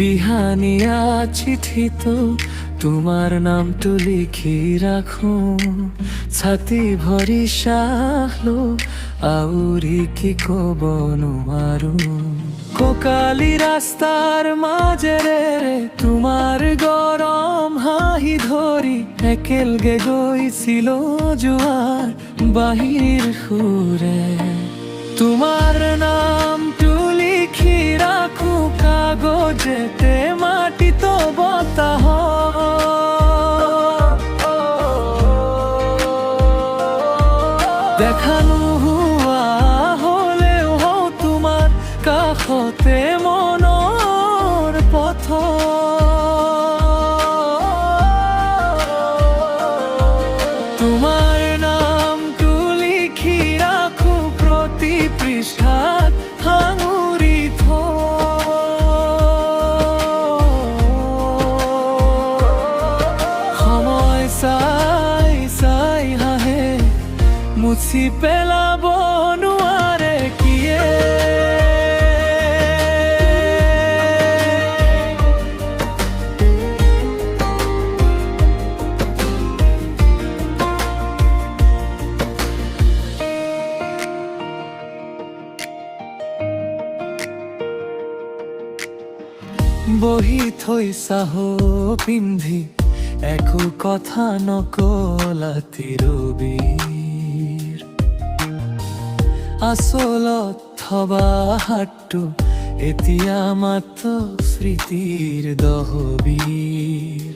বিহানিয়া চিঠিত তোমাৰ নামটো লিখি ৰাখো ছাতি ভৰি চাহলো আউৰি কি ক'ব নোৱাৰো ককালি ৰাস্তাৰ মাজেৰে তোমাৰ গৰম হাঁহি ধৰি একেলগে গৈছিলো জোৱাৰ বাহিৰ সুৰে তোমাৰ নামটো লিখি ৰাখো কাগজেতে মাটিত বতাহ দেখা নোহোৱা হ'লেও হওঁ তোমাৰ কাষতে মনৰ পথ তোমাৰ নামটো লিখি ৰাখো প্ৰতি পৃষ্ঠাত সাঙুৰি সময় চাই চাই হাঁহে মুছি পেলাব নোৱাৰে কিয়ে বহি থৈ চাহ পিন্ধি একো কথা নকলাতি ৰবিৰ আচলত থবা হাতটো এতিয়া মাত্ৰ স্মৃতিৰ দহবীৰ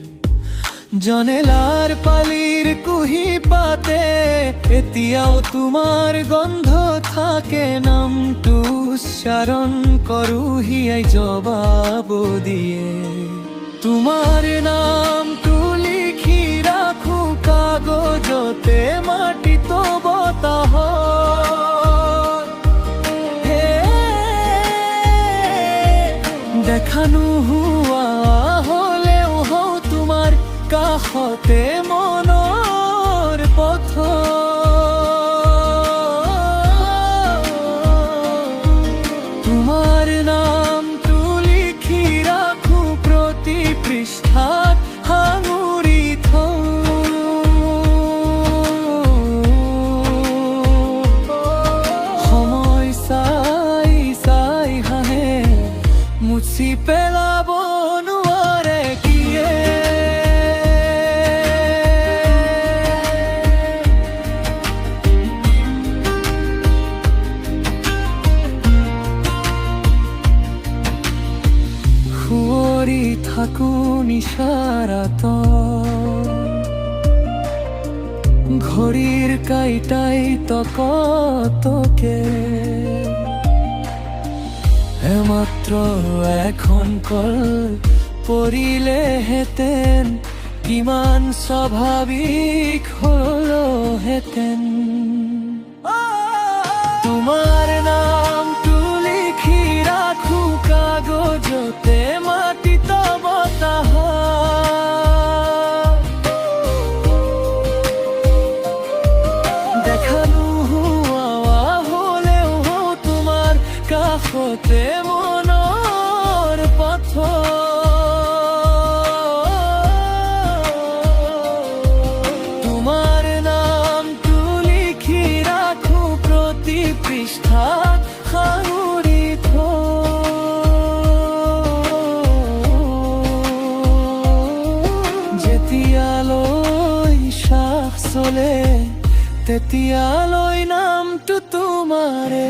জনেলাৰ পালিৰ কুহি পাতে এতিয়াও তোমাৰ গন্ধ থাকে নামটো উচ্চাৰণ কৰো হিয়াই জবাব দিয়ে তোমাৰ নামটো লিখি ৰাখো কাগজতে মাটিত বতাহ দেখা নোহোৱা হ'লেও হওঁ তোমাৰ কাষতে মনৰ পথ তোমাৰ নামটো লিখি ৰাখো প্ৰতি পৃষ্ঠাত সাঙুৰি সময় চাই চাই হাঁহে মুছি পেলাব নোৱাৰে কিয়ে শুৱৰি থাকো নিশাৰাত ঘড়ীৰ কাইটাই তকতকে মাত্ৰ এখন কল পৰিলেহেঁতেন কিমান স্বাভাৱিক হ'লহেঁতেন তোমাৰ নামটো লিখি ৰাখো কাগজতে মাটিত বতাহ দেখা নোহোৱা হ'লেও তোমাৰ কাষতে মনৰ পথ তোমাৰ নামটো লিখি ৰাখো প্ৰতি পৃষ্ঠাত সাঙুৰি যেতিয়ালৈ শ্বাস চলে তেতিয়ালৈ নামটো তোমাৰে